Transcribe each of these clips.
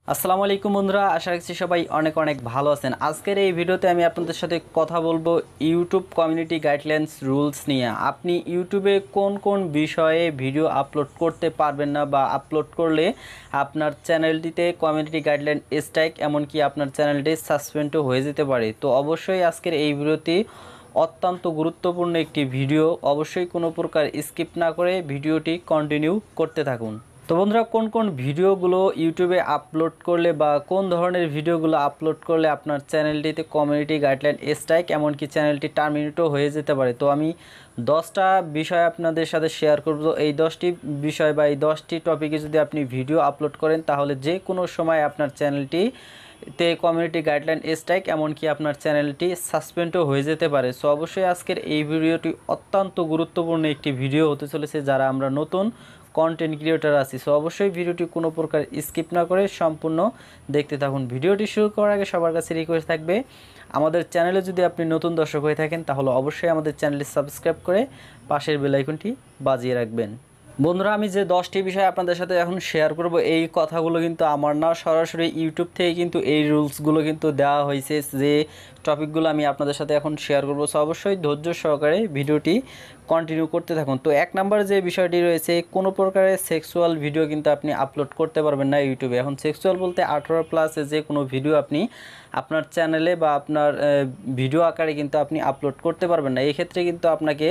আসসালামু আলাইকুম বন্ধুরা, আশা রাখছি সবাই অনেক অনেক ভালো আছেন। আজকের এই ভিডিওতে আমি আপনাদের সাথে কথা বলবো ইউটিউব কমিউনিটি গাইডলাইন্স রুলস নিয়ে। আপনি ইউটিউবে কোন কোন বিষয়ে ভিডিও আপলোড করতে পারবেন না, বা আপলোড করলে আপনার চ্যানেলটিতে কমিউনিটি গাইডলাইন স্ট্রাইক, এমনকি আপনার চ্যানেলটি সাসপেন্ডও হয়ে যেতে পারে। তো অবশ্যই আজকের এই ভিডিওটি অত্যন্ত গুরুত্বপূর্ণ একটি ভিডিও, অবশ্যই কোনো প্রকার স্কিপ না করে ভিডিওটি কন্টিনিউ করতে থাকুন। তো বন্ধুরা, কোন কোন ভিডিওগুলো ইউটিউবে আপলোড করলে বা কোন ধরনের ভিডিওগুলো আপলোড করলে আপনার চ্যানেলটিতে কমিউনিটি গাইডলাইন স্ট্রাইক, এমনকি চ্যানেলটি টার্মিনেটও হয়ে যেতে পারে। তো আমি 10টা বিষয় আপনাদের সাথে শেয়ার করব। এই 10টি বিষয় বা এই 10টি টপিকে যদি আপনি ভিডিও আপলোড করেন, তাহলে যে কোনো সময় আপনার চ্যানেলটিতে কমিউনিটি গাইডলাইন স্ট্রাইক, এমনকি আপনার চ্যানেলটি সাসপেন্ডও হয়ে যেতে পারে। সো অবশ্যই আজকের এই ভিডিওটি অত্যন্ত গুরুত্বপূর্ণ একটি ভিডিও হতে চলেছে যারা আমরা নতুন কন্টেন্ট ক্রিয়েটর আছি। সো অবশ্যই ভিডিওটি কোনো প্রকার স্কিপ না করে সম্পূর্ণ দেখতে থাকুন। ভিডিওটি শুরু করার আগে সবার কাছে রিকোয়েস্ট থাকবে, আমাদের চ্যানেলে যদি আপনি নতুন দর্শক হয়ে থাকেন, তাহলে অবশ্যই আমাদের চ্যানেলটি সাবস্ক্রাইব করে পাশের বেল আইকনটি বাজিয়ে রাখবেন। বন্ধুরা, আমি যে 10টি বিষয় আপনাদের সাথে এখন শেয়ার করব, এই কথাগুলো কিন্তু আমার না, সরাসরি ইউটিউব থেকে কিন্তু এই রুলসগুলো কিন্তু দেওয়া হয়েছে। যে টপিকগুলো আমি আপনাদের সাথে এখন শেয়ার করব, সো অবশ্যই ধৈর্য সহকারে ভিডিওটি কন্টিনিউ করতে থাকুন। তো 1 নম্বর যে বিষয়টি রয়েছে, কোনো প্রকারের সেক্সুয়াল ভিডিও কিন্তু আপনি আপলোড করতে পারবেন না ইউটিউবে। এখন সেক্সুয়াল বলতে 18+ যে কোনো ভিডিও আপনি আপনার চ্যানেলে বা আপনার ভিডিও আকারে কিন্তু আপনি আপলোড করতে পারবেন না। এই ক্ষেত্রে কিন্তু আপনাকে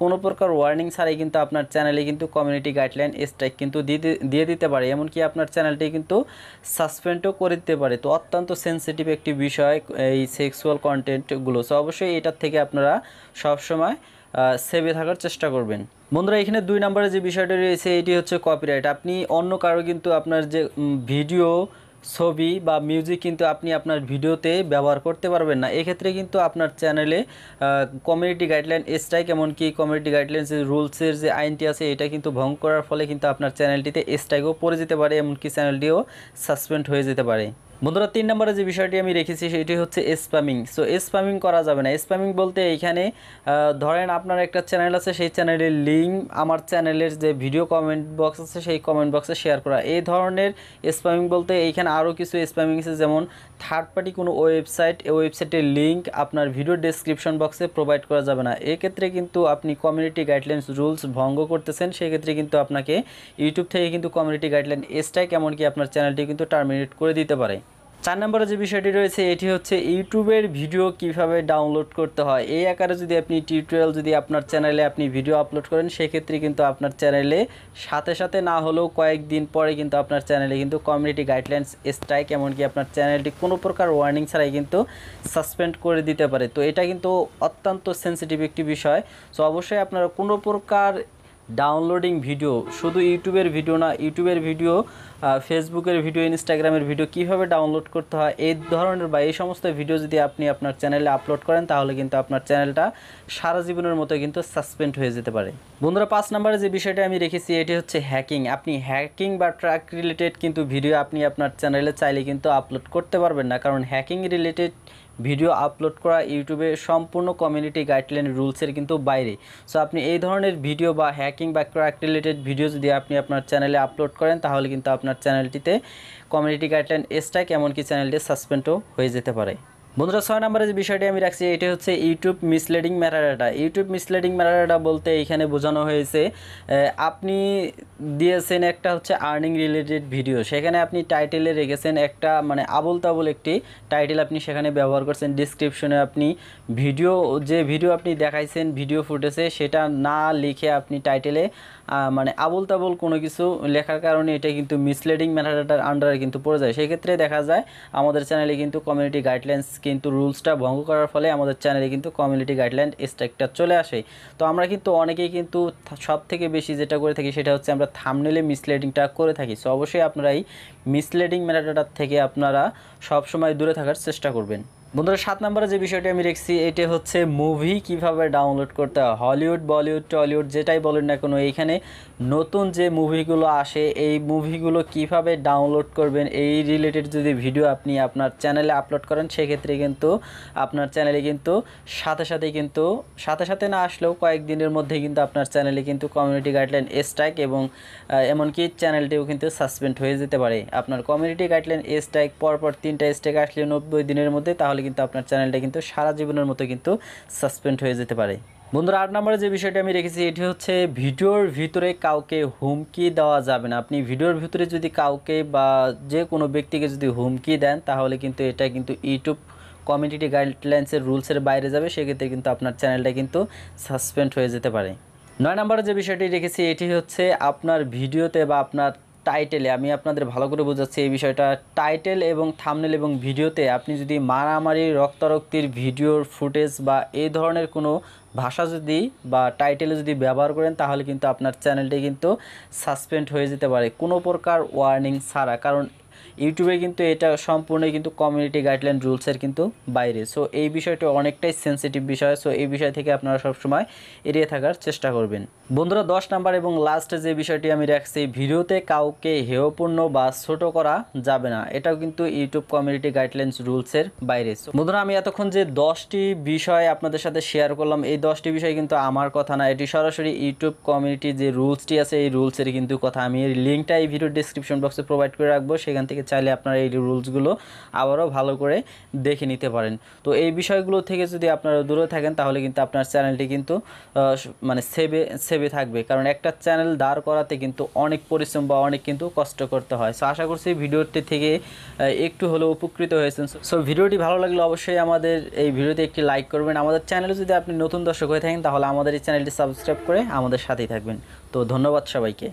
কোনো প্রকার ওয়ার্নিং ছাড়াই কিন্তু আপনার চ্যানেলে কিন্তু কমিউনিটি গাইডলাইন স্ট্রাইক কিন্তু দিয়ে দিতে পারে, এমনকি আপনার চ্যানেলটি কিন্তু সাসপেন্ডও করে দিতে পারে। তো অত্যন্ত সেন্সিটিভ একটি বিষয় এই সেক্সুয়াল কন্টেন্টগুলো। সো অবশ্যই এটার থেকে আপনারা সবসময় সেভে থাকার চেষ্টা করবেন। বন্ধুরা, এখানে 2 নম্বরে যে বিষয়টা রয়েছে, এটি হচ্ছে কপিরাইট। আপনি অন্য কারো কিন্তু আপনার যে ভিডিও, ছবি বা মিউজিক কিন্তু আপনি আপনার ভিডিওতে ব্যবহার করতে পারবেন না। এক্ষেত্রে কিন্তু আপনার চ্যানেলে কমিউনিটি গাইডলাইন স্ট্রাইক, এমনকি কমিউনিটি গাইডলাইন যে রুলসের যে আইনটি আছে, এটা কিন্তু ভঙ্গ করার ফলে কিন্তু আপনার চ্যানেলটিতে স্ট্রাইকও পড়ে যেতে পারে, এমনকি চ্যানেলটিও সাসপেন্ড হয়ে যেতে পারে। বন্ধুরা, 3 নম্বরে যে বিষয়টি আমি রেখেছি সেটি হচ্ছে স্প্যামিং। সো স্প্যামিং করা যাবে না। স্প্যামিং বলতে এইখানে ধরেন আপনার একটা চ্যানেল আছে, সেই চ্যানেলের লিঙ্ক আমার চ্যানেলের যে ভিডিও কমেন্ট বক্স আছে সেই কমেন্ট বক্সে শেয়ার করা, এই ধরনের স্প্যামিং বলতে এইখানে আরও কিছু স্প্যামিং আছে, যেমন থার্ড পার্টি কোনো ওয়েবসাইট, এই ওয়েবসাইটের লিঙ্ক আপনার ভিডিও ডেসক্রিপশন বক্সে প্রোভাইড করা যাবে না। এক্ষেত্রে কিন্তু আপনি কমিউনিটি গাইডলাইন্স রুলস ভঙ্গ করতেছেন। সেক্ষেত্রে কিন্তু আপনাকে ইউটিউব থেকে কিন্তু কমিউনিটি গাইডলাইন স্ট্রাইক, এমনকি আপনার চ্যানেলটি কিন্তু টার্মিনেট করে দিতে পারে। 4 নম্বরে যে বিষয়টি রয়েছে, এটি হচ্ছে ইউটিউবের ভিডিও কিভাবে ডাউনলোড করতে হয়। এই আকারে যদি আপনি টিউটোরিয়াল যদি আপনার চ্যানেলে আপনি ভিডিও আপলোড করেন, সেক্ষেত্রে কিন্তু আপনার চ্যানেলে সাথে সাথে না হলেও কয়েকদিন পরে কিন্তু আপনার চ্যানেলে কিন্তু কমিউনিটি গাইডলাইন্স স্ট্রাইক, এমনকি আপনার চ্যানেলটি কোনো প্রকার ওয়ার্নিং ছাড়াই কিন্তু সাসপেন্ড করে দিতে পারে। তো এটা কিন্তু অত্যন্ত সেন্সিটিভ একটি বিষয়। সো অবশ্যই আপনারা কোনো প্রকার ডাউনলোডিং ভিডিও, শুধু ইউটিউবের ভিডিও না, ইউটিউবের ভিডিও, ফেসবুকের ভিডিও, ইনস্টাগ্রামের ভিডিও কীভাবে ডাউনলোড করতে হয়, এই ধরনের বা এই সমস্ত ভিডিও যদি আপনি আপনার চ্যানেলে আপলোড করেন, তাহলে কিন্তু আপনার চ্যানেলটা সারা জীবনের মতো কিন্তু সাসপেন্ড হয়ে যেতে পারে। বন্ধুরা, 5 নম্বরে যে বিষয়টা আমি রেখেছি, এটি হচ্ছে হ্যাকিং। আপনি হ্যাকিং বা ট্র্যাক রিলেটেড কিন্তু ভিডিও আপনি আপনার চ্যানেলে চাইলে কিন্তু আপলোড করতে পারবেন না, কারণ হ্যাকিং রিলেটেড ভিডিও আপলোড করা ইউটিউবে সম্পূর্ণ কমিউনিটি গাইডলাইন রুলসের কিন্তু বাইরে। সো আপনি এই ধরনের ভিডিও বা হ্যাকিং বা ক্র্যাক রিলেটেড ভিডিও যদি আপনি আপনার চ্যানেলে আপলোড করেন, তাহলে কিন্তু আপনার চ্যানেলটিতে কমিউনিটি গাইডলাইন স্ট্রাইক, এমনকি চ্যানেলটি সাসপেন্ডও হয়ে যেতে পারে। বন্ধুরা, 6 নম্বরে যে বিষয়টি আমি রাখছি, এটি হচ্ছে ইউটিউব মিসলিডিং ম্যাটাডাটা। ইউটিউব মিসলিডিং ম্যাটাডাটা বলতে এইখানে বোঝানো হয়েছে, আপনি দিয়েছেন একটা হচ্ছে আর্নিং রিলেটেড ভিডিও, সেখানে আপনি টাইটেলে রেখেছেন একটা মানে আবোল তাবোল একটি টাইটেল আপনি সেখানে ব্যবহার করছেন। ডিসক্রিপশনে আপনি যে ভিডিও আপনি দেখাইছেন ভিডিও ফুটেজে, সেটা না লিখে আপনি টাইটেলে মানে আবোল তাবোল কোনো কিছু লেখার কারণে এটা কিন্তু মিসলিডিং ম্যাটাডাটার আন্ডারে কিন্তু পড়ে যায়। সেক্ষেত্রে দেখা যায় আমাদের চ্যানেলে কিন্তু কমিউনিটি গাইডলাইন্স কিন্তু রুলসটা ভঙ্গ করার ফলে আমাদের চ্যানেলে কিন্তু কমিউনিটি গাইডলাইন স্ট্রাইকটা চলে আসে। তো আমরা কিন্তু অনেকেই কিন্তু সব থেকে বেশি যেটা করে থাকি, সেটা হচ্ছে আমরা থাম্বনেলে মিসলিডিংটা করে থাকি। সো অবশ্যই আপনারা এই মিসলিডিং ম্যাটাডাটার থেকে আপনারা সবসময় দূরে থাকার চেষ্টা করবেন। বন্ধুরা, 7 নম্বরে যে বিষয়টি আমি রেখেছি, এটি হচ্ছে মুভি কিভাবে ডাউনলোড করতে হয়। হলিউড, বলিউড, টলিউড যেটাই বলেন না কেন, এইখানে নতুন যে মুভিগুলো আসে এই মুভিগুলো কিভাবে ডাউনলোড করবেন এই রিলেটেড যদি ভিডিও আপনি আপনার চ্যানেলে আপলোড করেন সেক্ষেত্রে কিন্তু আপনার চ্যানেলে কিন্তু সাথে সাথে না আসলেও কয়েকদিনের মধ্যে কিন্তু আপনার চ্যানেলে কিন্তু কমিউনিটি গাইডলাইন স্ট্রাইক এবং এমনকি চ্যানেলটিও কিন্তু সাসপেন্ড হয়ে যেতে পারে। আপনার কমিউনিটি গাইডলাইন স্ট্রাইক পরপর 3টা স্ট্রাইক আসলে 90 দিনের মধ্যে, তাহলে কিন্তু আপনার চ্যানেলটা কিন্তু সারা জীবনের মতো কিন্তু সাসপেন্ড হয়ে যেতে পারে। বন্ধুরা 8 নম্বরে যে বিষয়টা আমি রেখেছি এটি হচ্ছে ভিডিওর ভিতরে কাউকে হুমকি দেওয়া যাবে না। আপনি ভিডিওর ভিতরে যদি কাউকে বা যে কোনো ব্যক্তিকে যদি হুমকি দেন তাহলে কিন্তু এটা কিন্তু ইউটিউব কমিউনিটি গাইডলাইন্সের রুলসের বাইরে যাবে, সেক্ষেত্রে কিন্তু আপনার চ্যানেলটা কিন্তু সাসপেন্ড হয়ে যেতে পারে। 9 নম্বরে যে বিষয়টি রেখেছি এটি হচ্ছে আপনার ভিডিওতে বা আপনার টাইটেলে, আমি আপনাদের ভালো করে বোঝাচ্ছি এই বিষয়টা, টাইটেল এবং থাম্বনেল এবং ভিডিওতে আপনি যদি মারামারি রক্তারক্তির ভিডিওর ফুটেজ বা এই ধরনের কোনো ভাষা যদি বা টাইটেলে যদি ব্যবহার করেন তাহলে কিন্তু আপনার চ্যানেলটি কিন্তু সাসপেন্ড হয়ে যেতে পারে কোনো প্রকার ওয়ার্নিং ছাড়া, কারণ ইউটিউবে কিন্তু এটা সম্পূর্ণই কিন্তু কমিউনিটি গাইডলাইন রুলসের কিন্তু বাইরে। সো এই বিষয়টা অনেকটাই সেন্সিটিভ বিষয়, সো এই বিষয় থেকে আপনারা সবসময় এড়িয়ে থাকার চেষ্টা করবেন। বন্ধুরা 10 নাম্বার এবং লাস্টে যে বিষয়টি আমি রাখছি, ভিডিওতে কাউকে হেয়পূর্ণ বা ছোট করা যাবে না, এটাও কিন্তু ইউটিউব কমিউনিটি গাইডলাইন্স রুলসের বাইরে। বন্ধুরা আমি এতক্ষণ যে 10টি বিষয় আপনাদের সাথে শেয়ার করলাম এই 10টি বিষয় কিন্তু আমার কথা না, এটি সরাসরি ইউটিউব কমিউনিটি যে রুলসটি আছে এই রুলসের কিন্তু কথা। আমি এর লিঙ্কটা এই ভিডিও ডেসক্রিপশন বক্সে প্রোভাইড করে রাখবো, সেখান থেকে চাইলে আপনারা এই রুলসগুলো আবারও ভালো করে দেখে নিতে পারেন। তো এই বিষয়গুলো থেকে যদি আপনারা দূরে থাকেন তাহলে কিন্তু আপনার চ্যানেলটি কিন্তু মানে সেভে থাকবে, কারণ একটা চ্যানেল দাঁড় করাতে কিন্তু অনেক পরিশ্রম বা অনেক কিন্তু কষ্ট করতে হয়। সো আশা করছি ভিডিওটি থেকে একটু হলেও উপকৃত হয়েছেন। সো ভিডিওটি ভালো লাগলে অবশ্যই আমাদের এই ভিডিওতে একটি লাইক করবেন। আমাদের চ্যানেলে যদি আপনি নতুন দর্শক হয়ে থাকেন তাহলে আমাদের এই চ্যানেলটি সাবস্ক্রাইব করে আমাদের সাথেই থাকবেন। তো ধন্যবাদ সবাইকে।